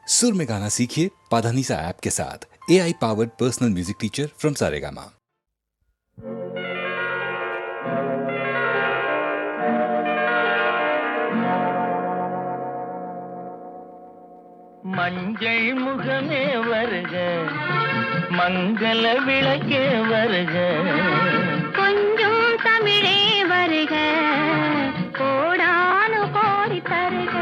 सुर में गाना सीखिए पाधानीसा ऐप के साथ। AI powered personal music teacher from Saregama. மஞ்சள் முகமே வருக, மங்கள விளக்கே வருக, கொஞ்சம் தமிழே வருக, கோடானு கோடி தருக.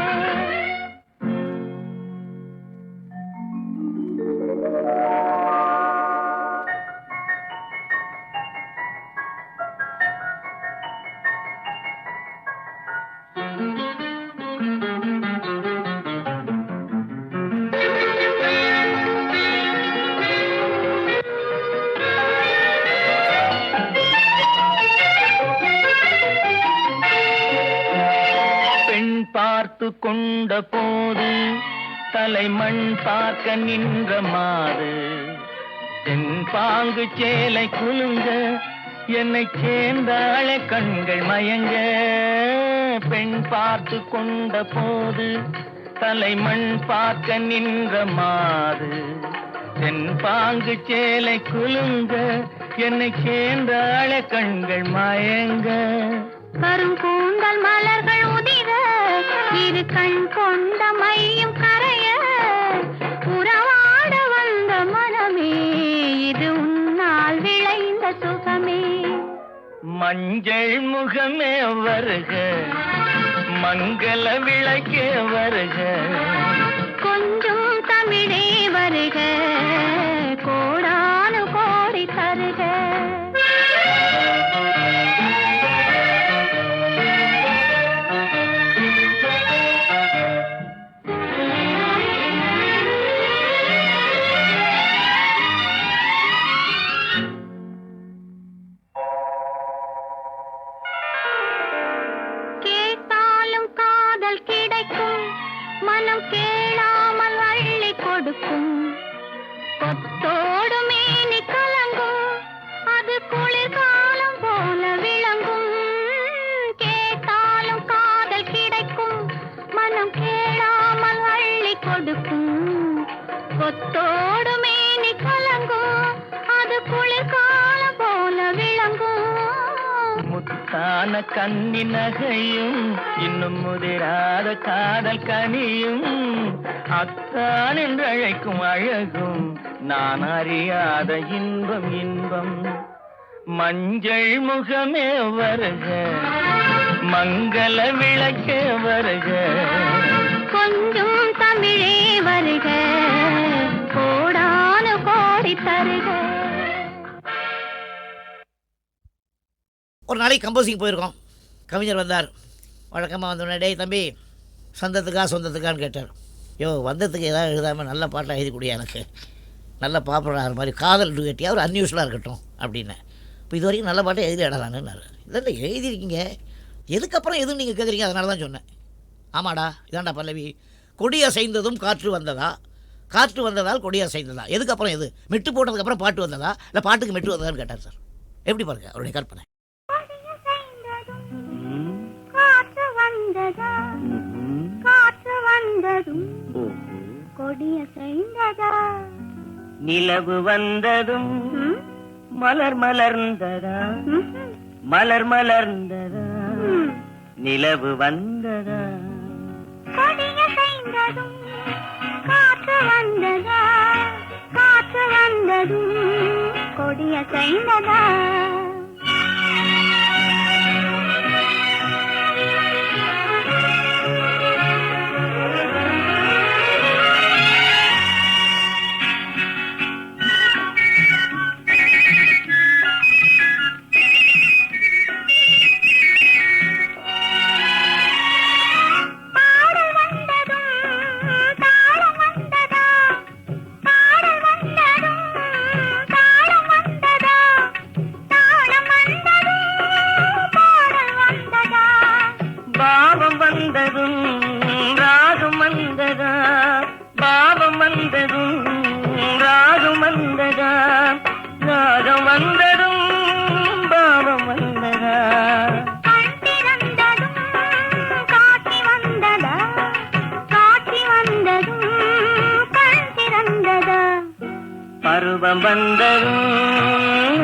பார்த்து கொண்ட போது தலைமண் பார்க்க நின்ற மாது தென்பாங்கு சேலை குலுங்க என்னை சேர்ந்தாள கண்கள் மயங்க. பெண் பார்த்து கொண்ட போது தலைமண் பார்க்க நின்ற மாது தென்பாங்கு சேலை குலுங்க என்னை சேர்ந்தாள கண்கள் மயங்க. கருங்கூந்தல் மலர்கள் உதிர இரு கண் கொண்ட மையும் கரைய உறவாட வந்த மனமே இது உன்னால் விளைந்த சுகமே. மஞ்சள் முகமே வருக, மங்கள விளக்கே வருக, கொஞ்சம் தமிழே வருக, கோடானு கோடி தருக. கொத்தோடு மேனி கலங்கும், அது குளிர்காலம் போல விளங்கும். கேட்டாலும் காதல் கிடைக்கும், மனம் கேளாமல் அள்ளி கொடுக்கும். கொத்தோடு மேனி கலங்கும், அது குளிர்காலம் போல விளங்கும். முத்தான கன்னி நகையும் இன்னும் முதிராத காதல் கனியும் அத்தான் என்று அழைக்கும் அழகும் நான் அறியாத இன்பம் இன்பம். மஞ்சள் முகமே வருக, மங்கள விளக்கே வருக, கொஞ்சம் தமிழே வருக, கோடானு கோடி தருக. ஒரு நாளைக்கு கம்போசிங் போயிருக்கோம். கவிஞர் வந்தார். வழக்கமாக வந்தோடனே டேய் தம்பி சொந்தத்துக்கா சொந்தத்துக்கான்னு கேட்டார். யோ வந்ததுக்கு ஏதாவது எழுதாமல் நல்ல பாட்டாக எழுதி கொடுயா, எனக்கு நல்ல பாப்புலர் ஆகிற மாதிரி காதல் கேட்டியா ஒரு அன்யூஸ்வலாக இருக்கட்டும் அப்படின்னேன். இப்போ இது வரைக்கும் நல்ல பாட்டை எழுதி இடலான்னு இதெல்லாம் எழுதியிருக்கீங்க, எதுக்கப்புறம் எதுவும் நீங்கள் கேட்குறீங்க, அதனால தான் சொன்னேன். ஆமாடா இதாண்டா பல்லவி, கொடி அசைந்ததும் காற்று வந்ததா, காற்று வந்ததால் கொடி அசைந்ததா, எதுக்கப்புறம் எது, மெட்டு போட்டதுக்கப்புறம் பாட்டு வந்ததா இல்லை பாட்டுக்கு மெட்டு வந்ததான்னு கேட்டார் சார். எப்படி பாருங்க அவருடைய கற்பனை. காற்று வந்ததும் கொடிய செய்ததா, நிலவு வந்ததும் மலர் மலர்ந்ததா, மலர் மலர்ந்ததா, நிலவு வந்ததா. கொடிய செய்ததும் காற்று வந்ததா, காற்று வந்ததும் கொடிய செய்ததா. வந்ததும் ராகம் வந்ததா, பாவம் வந்ததும் ராகம் வந்ததா, ராகம் வந்ததும் பாவம் வந்ததா. கண் திறந்ததும் காட்சி வந்ததா, காட்சி வந்ததும் பருவம் வந்ததும்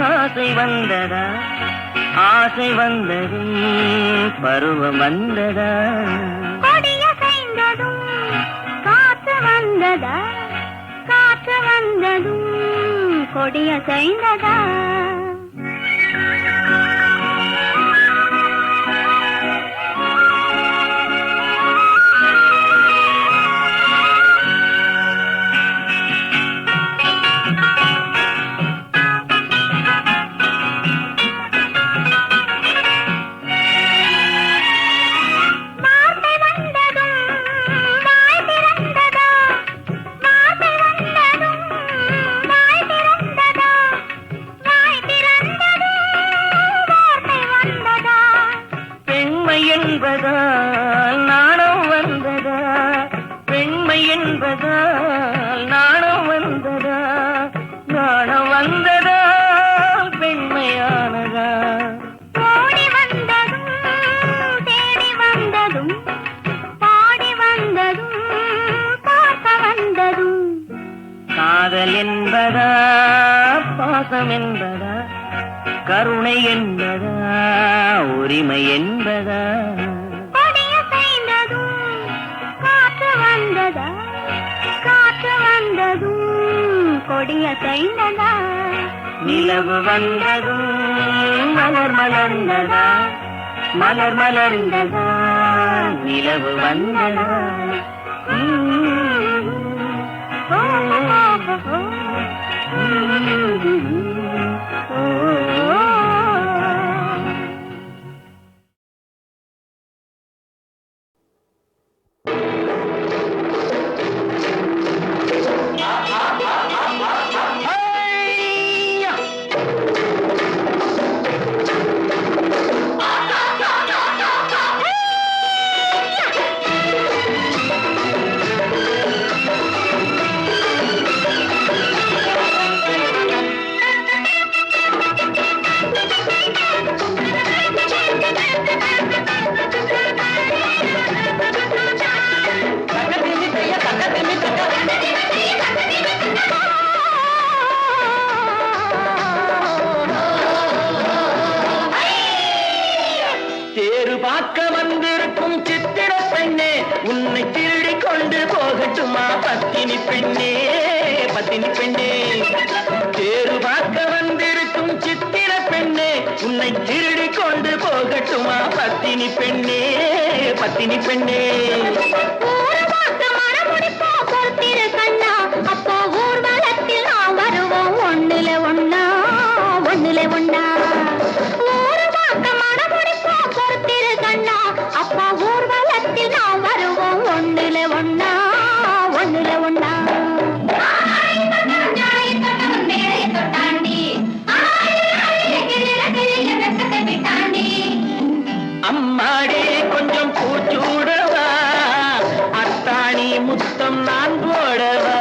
ஆசை வந்ததா, ஆசை வந்ததும் பருவம் வந்ததா, கொடிய செய்ததும் காற்று வந்ததா, காற்று வந்ததும் கொடிய செய்ததா. என்பதால் நாணம் வந்ததா, பெண்மை என்பதால் நாணம் வந்ததா, நாணம் வந்ததா பெண்மையானதா. ஓடி வந்ததும் தேடி வந்ததும் பாடி வந்ததும் பார்க்க வந்ததும். காதல் என்பதா பாசம் என்பதா, கருணை என்பதா உரிமை என்பதா, கொடிய செய்ததும் காற்று வந்ததா, காற்று வந்ததும் கொடிய செய்ததா. நிலவு வந்ததும் மலர் மலர்ந்ததா, மலர் மலர்ந்ததா நிலவு வந்ததா. பார்க்க வந்திருக்கும் சித்திர பெண்ணே, உன்னை திருடி கொண்டு போகட்டுமா பத்தினி பெண்ணே, பத்தினி பெண்ணே. தேரு பார்க்க வந்திருக்கும் சித்திர பெண்ணே, உன்னை திருடி கொண்டு போகட்டுமா பத்தினி பெண்ணே, பத்தினி பெண்ணே. அப்போ ஊர்வலத்தில் நாம் வருவோம் ஒண்ணுல ஒண்ணா, ஒண்ணுல ஒண்ணா. அப்பா ஊர்வலத்தில் நாம் வருவோம் ஒண்ணுல ஒண்ணா, ஒண்ணுல ஒண்ணா. அம்மாடி கொஞ்சம் பூச்சூடவா, அத்தாணி முத்தம் நான் போடவா.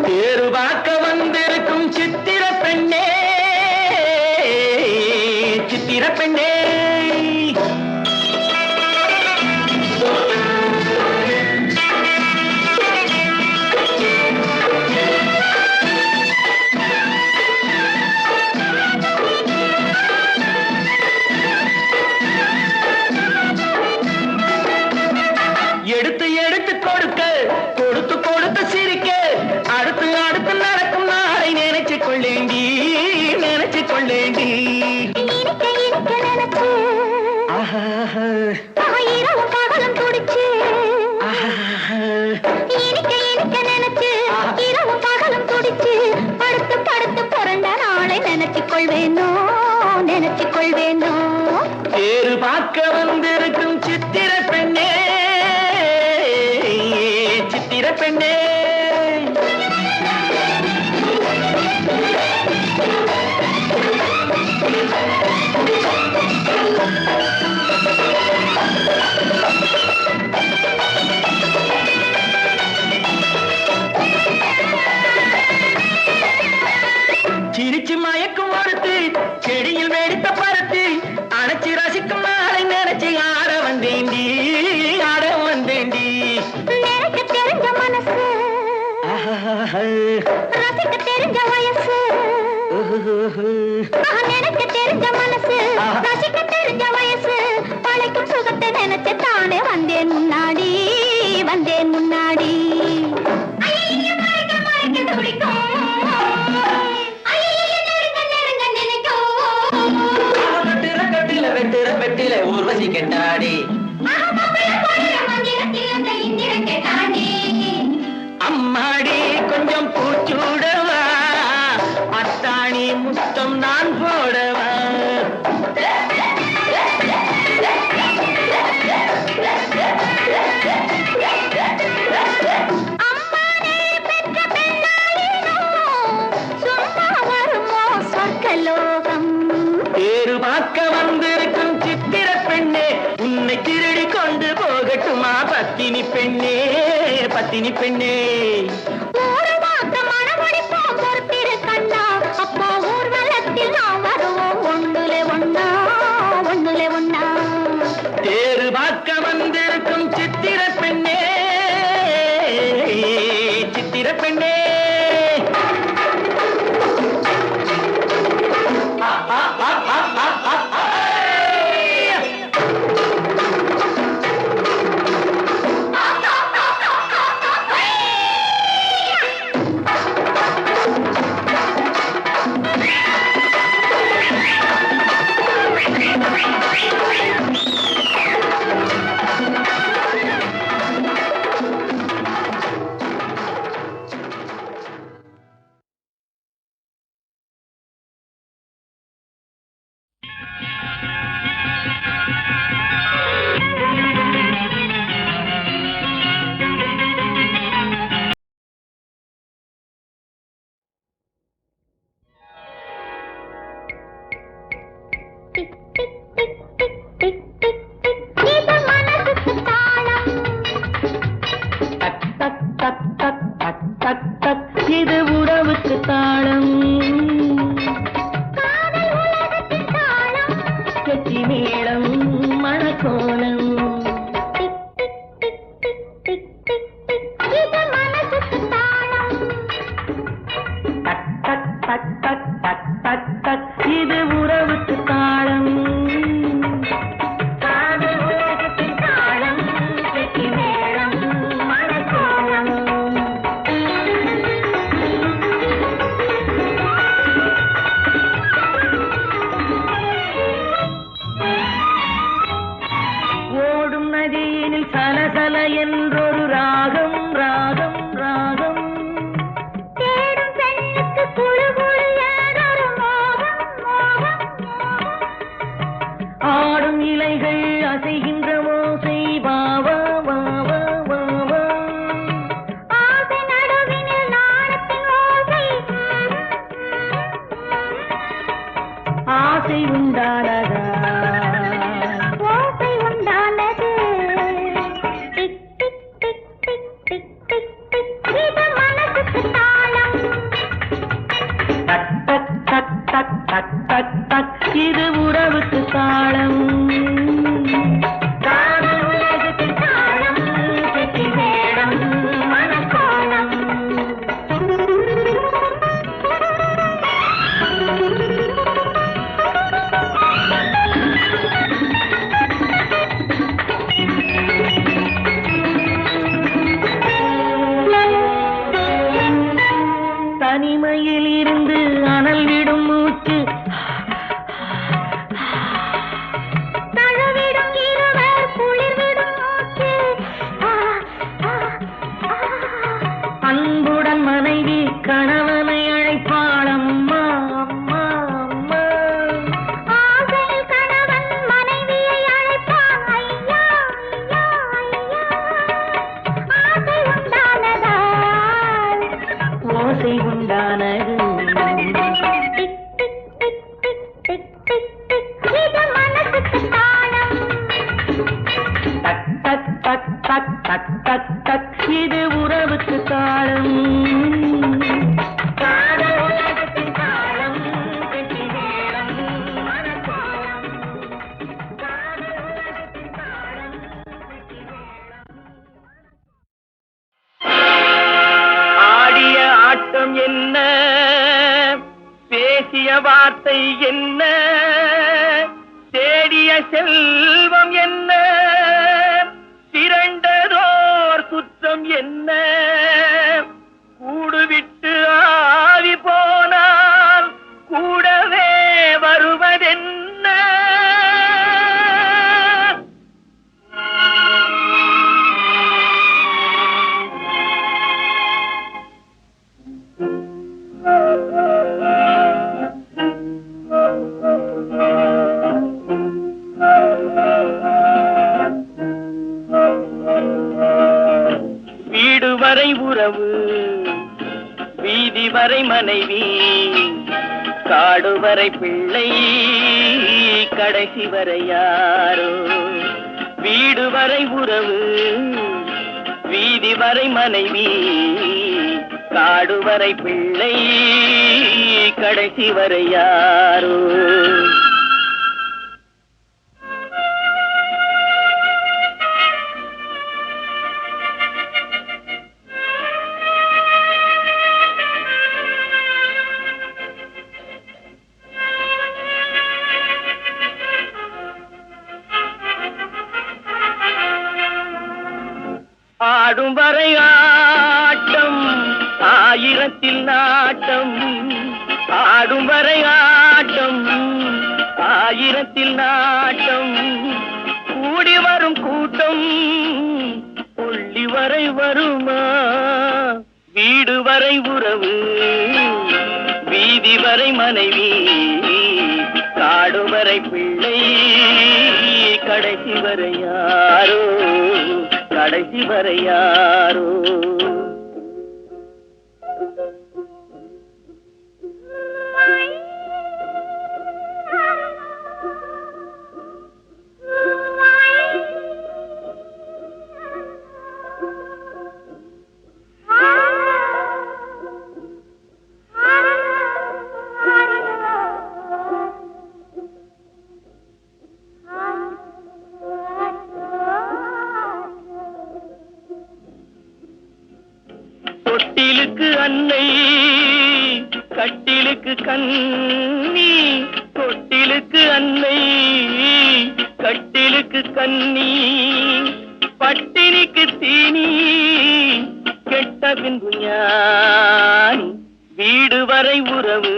தேரு பார்க்க வந்திருக்கும் சித்திர பெண்ணே, சித்திர பெண்ணே. எடுத்து எடுத்து கொடுக்க, கொடுத்து கொடுத்து சிரிக்க, அடுத்து அடுத்து நடக்கும் நாளை நினைச்சு கொள்ளேண்டி, நினைச்சு கொள்ளேண்டி. இனிக்க இனிக்க ரசிக்க தெரிஞ்ச வயசு நினைக்க தெரிஞ்ச மனசு ரசிக்க தெரிஞ்ச வயசு பழைக்கும் சுகத்தை நினைச்சு தானே வந்தேன் முன்னாடி வந்தேன் முன்னாடி வெட்டில ஊர்வசி கெட்டாடி அம்மாடி கொஞ்சம் பூச்சூடவா அத்தாணி முத்தம் நான் போடவா பேரு பார்க்க வந்திருக்கும் சித்திர பெண்ணே உன்னை திருடி கொண்டு போகட்டுமா பத்தினி பெண்ணே பத்தினி பெண்ணே அப்போ ஊர்வலத்தில் நாம் வருவோம் ஒண்ணுலே ஒண்ணா ஒண்ணுலே ஒண்ணா பேரு பார்க்க வந்திருக்கும் சித்திர பெண்ணே சித்திர பெண்ணே இது உறவுக்கு தாளம் கெட்டி மேளம் மணக்கோலம் இது உறவுக்கு தாளம் சலசல என்றொரு ராகம் ராகம் ராகம் தேடும் பெண்ணுக்கு குழு குழு ஏதொரு மோகம் மோகம் ஆடும் இலைகள் அசைகின்ற ஓசை வாவா வாவா வாவா ஆசை நடுவினில் நாணத்தின் ஓசை ஆசை உண்டானதா ஓசை உண்டானது tick tick tick tick tick tick tick இது மனசுக்கு தாளம் டக் டக் டக் டக் டக் டக் டக் இது உறவுக்கு தாளம் காதல் உலகுக்கு தாளம் கெட்டி மேளம் மணக்கோலம் தனிமையில் இருந்து அனல் விடும் மூச்சு தழுவிடும் இருவர் குளிர்விடும் மூச்சு அன்புடன் மனைவி கணவனை அழைப்பாள் அம்மா அம்மா அம்மா ஆசையில் கணவன் மனைவியை அழைப்பான் ஐயா ஐயா ஐயா ஆசை உண்டானதால் ஓசை உண்டானது tick tick tick tick tick tick tick இது மனசுக்கு தாளம் டக் டக் டக் டக் டக் டக் டக் இது உறவுக்கு தாளம் காதல் உலகத்தின் தாளம் கெட்டி மேளம் மணக்கோலம் காதல் உலகத்தின் தாளம் கெட்டி மேளம் பேசிய வார்த்தை என்ன, தேடிய செல்வம் என்ன, திரண்டதோர் சுற்றம் என்ன, கூடு விட்டு ஆவி போனால் கூடவே வருவதென்ன. வீடு வரை உறவு, வீதி வரை மனைவி, காடு வரை பிள்ளை, கடைசி வரை யாரோ. வீடு வரை உறவு, வீதி வரை மனைவி, காடு வரை பிள்ளை, கடைசி வரை யாரோ. ஆடும் வரை ஆட்டம், ஆயிரத்தில் நாட்டம், ஆடும் வரை ஆட்டம், ஆயிரத்தில் நாட்டம், கூடி வரும் கூட்டம் புள்ளி வரை வருமா. வீடு வரை உறவு, வீதி வரை மனைவி, காடு வரை பிள்ளை, கடைசி வரை யாரோ, கடைசி வரை யாரோ. தொட்டிலுக்கு அன்னை, கட்டிலுக்கு கண்ணி, தொட்டிலுக்கு அன்னை, கட்டிலுக்கு கண்ணி, பட்டினிக்கு தீனி, கெட்ட பின்பு ஞானி. வீடு வரை உறவு,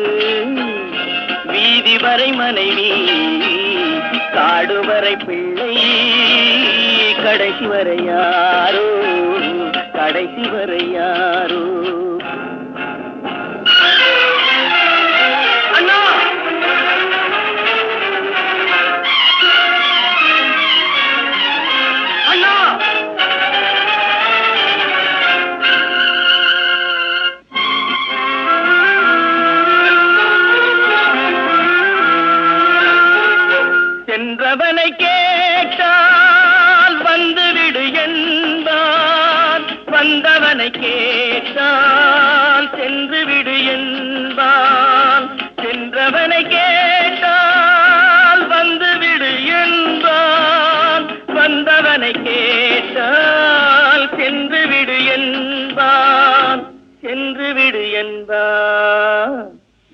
வீதி வரை மனைவி, காடு வரை பிள்ளை, கடைசி வரை யாரோ, கடைசி வரை யாரோ. அண்ணா, அண்ணா, சென்றவனை கேட்டால் வந்துவிடு என்பான், வந்தவனை கேட்டால் சென்று விடு என்பான். சென்றவனை கேட்டால் வந்துவிடு என்பான், வந்தவனை கேட்டால் சென்று விடு என்பான், சென்று விடு என்பான்.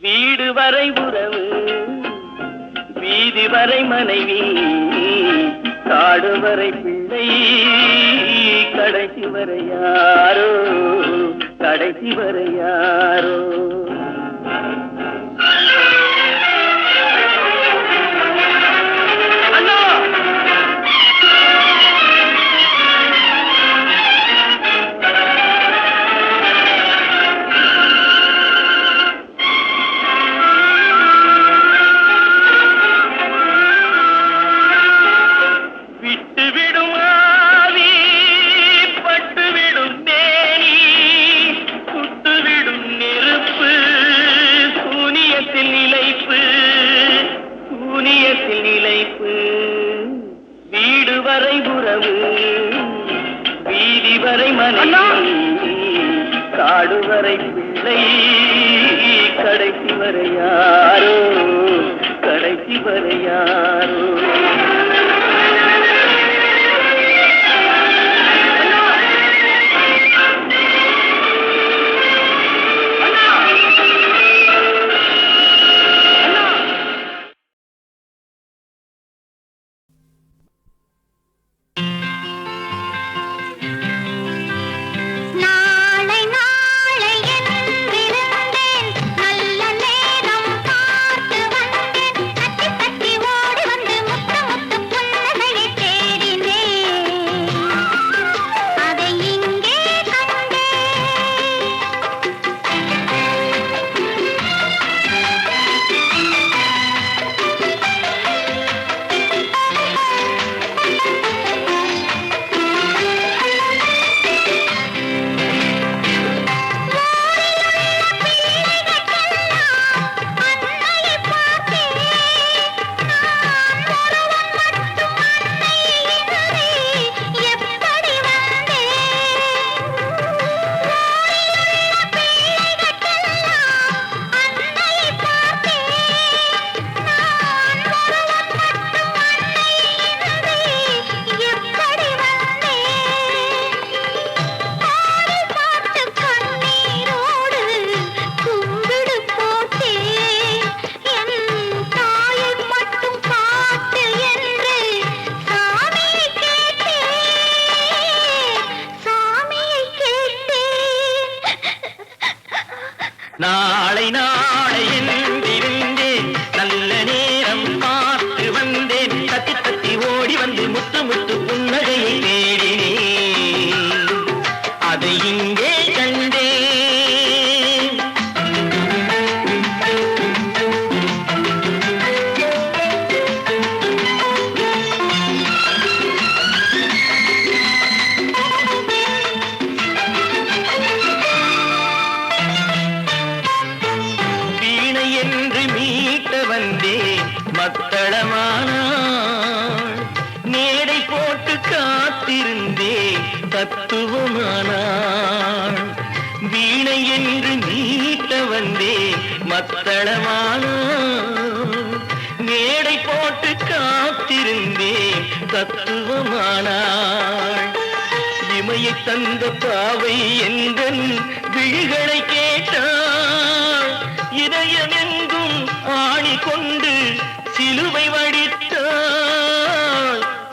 வீடு வரை உறவு, வீதி வரை மனைவி, காடு வரை பிள்ளை, கடைசி வரை யாரோ, கடைசி வரை யாரோ. அண்ணா, விட்டுவிடும் ஆவி, பட்டுவிடும் தேனி, சுட்டுவிடும் நெருப்பு, சூனியத்தில் நிலைப்பு, சூனியத்தில் நிலைப்பு. வீடு வரை உறவு, வீதி வரை மனைவி, காடு வரை பிள்ளை, கடைசி வரை யாரோ, கடைசி வரை யாரோ. நாளை நாளை என்றிருந்தேன், நல்ல நேரம் பார்த்து வந்தேன், தத்தி தத்தி ஓடி வந்து முத்து முத்து புன்னகையை தேடினேன், அதை இங்கே கண்டேன். வீணை என்று மீட்ட வந்தேன், மத்தளமானாள், மேடை போட்டு காத்திருந்தேன், தத்துவமானாள். வீணை என்று மீட்ட வந்தேன், மத்தளமானாள், மேடை போட்டு காத்திருந்தேன், தத்துவமானாள். இமையை தந்த பாவை எந்தன் விழிகளை கேட்டாள், இதயம் எங்கும் ஆணி கொண்டு சிலுவை வடித்தாள்,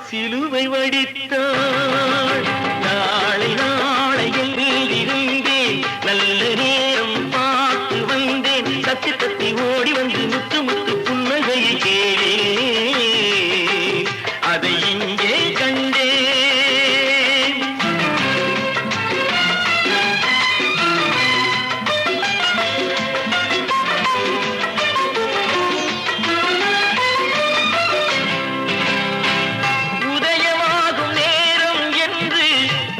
சிலுவை வடித்தாள். நாளை நாளை இருந்தேன், நல்ல நேரம் பார்த்து வந்தேன், தத்தி தத்தி ஓடி வந்து முத்து முத்து புன்னகையை கேளேன், அதை இங்கே கண்டேன். உதயமாகும் நேரம் என்று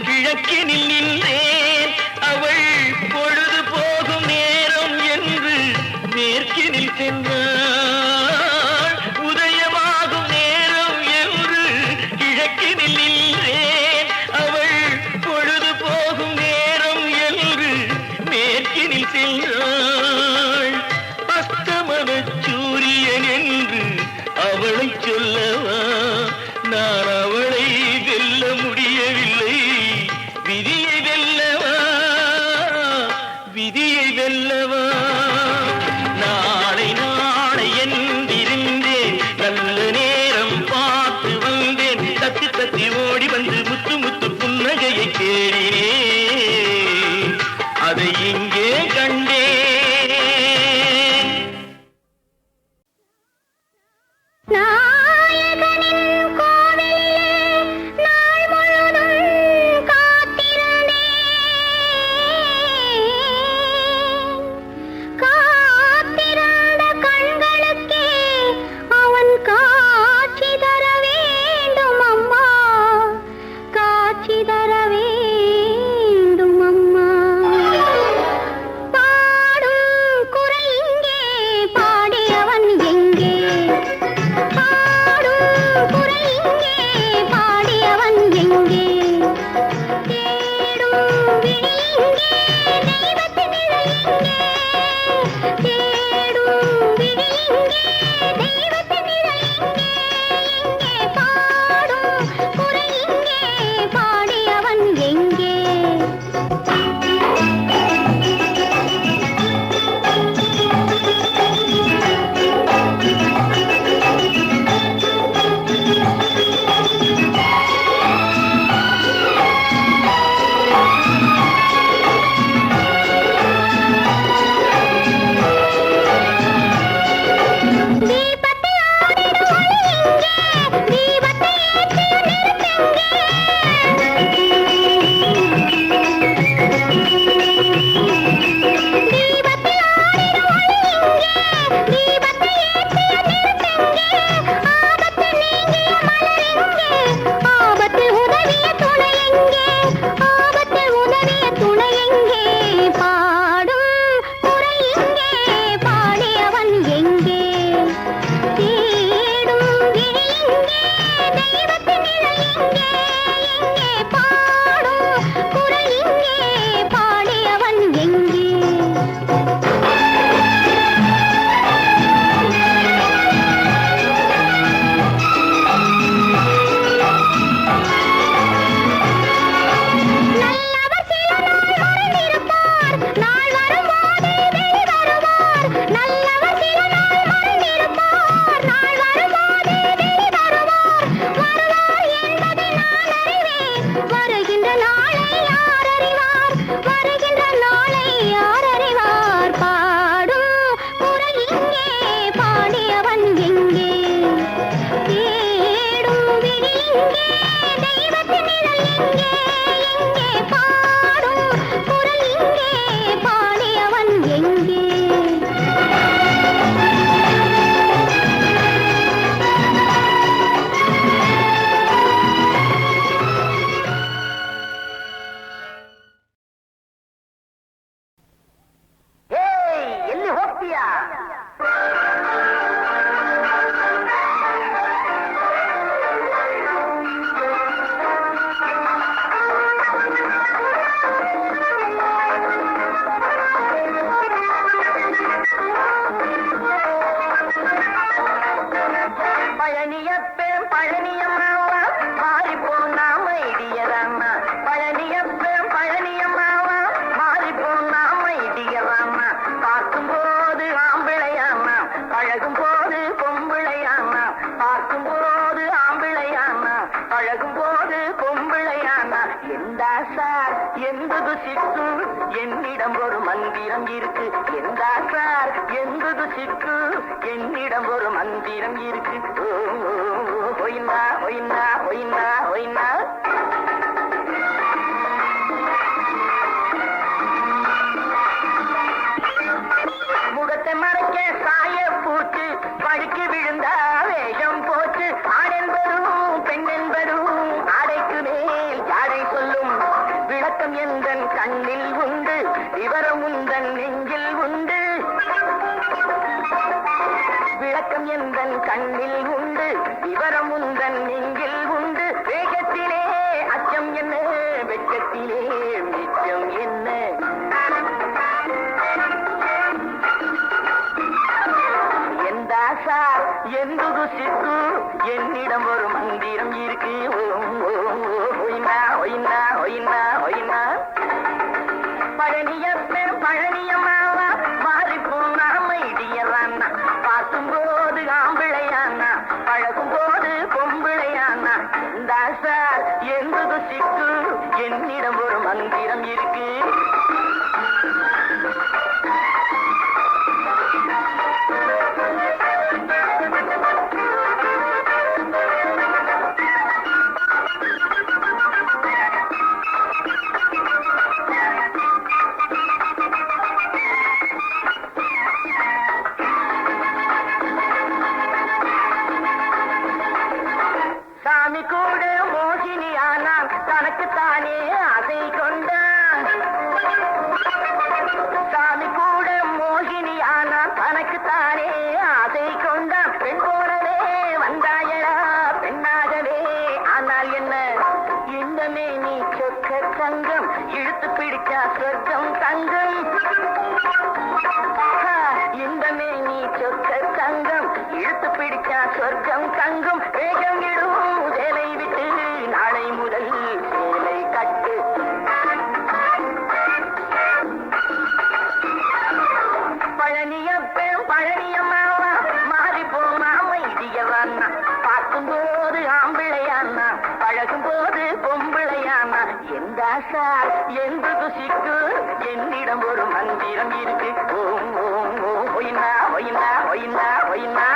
கிழக்கினில் நின்றேன், அவள் பொழுது போகும் நேரம் என்று மேற்கினில் சென்றாள். உதயமாகும் நேரம் என்று கிழக்கினில் நின்றேன், அவள் பொழுது போகும் நேரம் என்று மேற்கினில் சென்றாள். அஸ்தமன சூரியன் என்று அவளை சொல்லவா, நான் அவளை வெல்ல முடியவில்லை, விதியை வெல்லவா, விதியை வெல்லவா. நாளை நாளை என்றிருந்தேன், நல்ல நேரம் பார்த்து வந்தேன், தத்தி தத்தி ஓடி வந்து முத்து முத்து புன்னகையை தேடினேன், அதை இங்கே கண்டேன். நாயகனின் கோவிலிலே நாள் முழுதும் காத்திருந்த கண்களுக்கே அவன் காட்சி தர வேண்டும் அம்மா, காட்சி தர வேண்டும் அம்மா. பாடும் குரல் எங்கே, பாடியவன் எங்கே, பாடும் குரல் எங்கே, பாடியவன் எங்கே, தேடும் விழி எங்கே, தெய்வத்தின் நிழல் எங்கே, தேடும் விழி எங்கே, தெய்வத்தின் நிழல் எங்கே, எங்கே பாடும் குரல் எங்கே, பாடியவன் எங்கே. ஐயா பழனியப்பேன் பழனியம்மாவா மாறி போனாம இடியராமா பழனியப்பேன் பழனியம்மாவா மாறி போனாம இடியராமா பார்க்கும்போது ஆம்பிளையாமா பழகும் போது பொம்பிளையாமா பார்க்கும்போது ஆம்பிளையாமா பழகும் போது பொம்பிளையாமா எந்தா சார் என்பது சிக்கு என்னிடம் ஒரு மந்திரம் இருக்கு எந்தா சார் என்பது சிக்கு என்னிடம் ஒரு மந்திரம் இருக்கு ஒய்னா ஒய்னா ஒய்னா ஒய்னா முகத்தை மறைக்க சாய பூச்சு படுக்கி விழுந்தா வேகம் போச்சு ஆண் என்பதும் பெண் என்பதும் ஆடைக்கு மேல் ஜாடை சொல்லும் விளக்கம் எந்தன் கண்ணில் உண்டு விவரம் உந்தன் நெஞ்சில் உண்டு விளக்கம் எந்தன் கண்ணில் உண்டு விவரம் உந்தன் நெஞ்சில் உண்டு வேகத்திலே அச்சம் என்ன வெட்கத்திலே மிச்சம் என்ன எந்தா சார் என்பது சிக்கு என்னிடம் ஒரு மந்திரம் இருக்கு ஒய்னா ஒய்னா ஒய்னா ஒய்னா பழனியப்பன் பழனியம்மாவா மாறி போனாம இடியறான்னா பார்க்கும்போது ஆம்பிளையானா பழகும் போது பொம்பிளையானா இந்தா சார் என்பது சிக்கு என்னிடம் ஒரு மந்திரம் இருக்கு சாமி கூட மோகினியானான் தனக்குத்தானே ஆசை கொண்டான் சாமி கூட மோகினியானான் தனக்குத்தானே ஆசை கொண்டான் பெண் போலவே வந்தாயடா பெண்ணாகவே ஆனால் என்ன இன்னமே நீ சொக்க தங்கம் இழுத்து பிடிச்சா சொர்க்கம் தங்கம் இன்பமே நீ சொக்க தங்கம் இழுத்து பிடிச்சா சொர்க்கம் தங்கும் வேகம் இடும் வேலை விட்டு நாளை முதல் வேலை கட்டு பழனியப்பன் பழனியம்மாவா மாறி போனாம இடியவானா பார்க்கும்போது ஆம்பிளையானா பழகும் போது பொம்பிளையானா எந்த சார் என்பது சிக்கு என்னிடம் ஒரு மந்திரம் இருக்கு ஓம் ஓம் ஓம் ஒய்னா ஒய்னா ஒய்னா ஒய்னா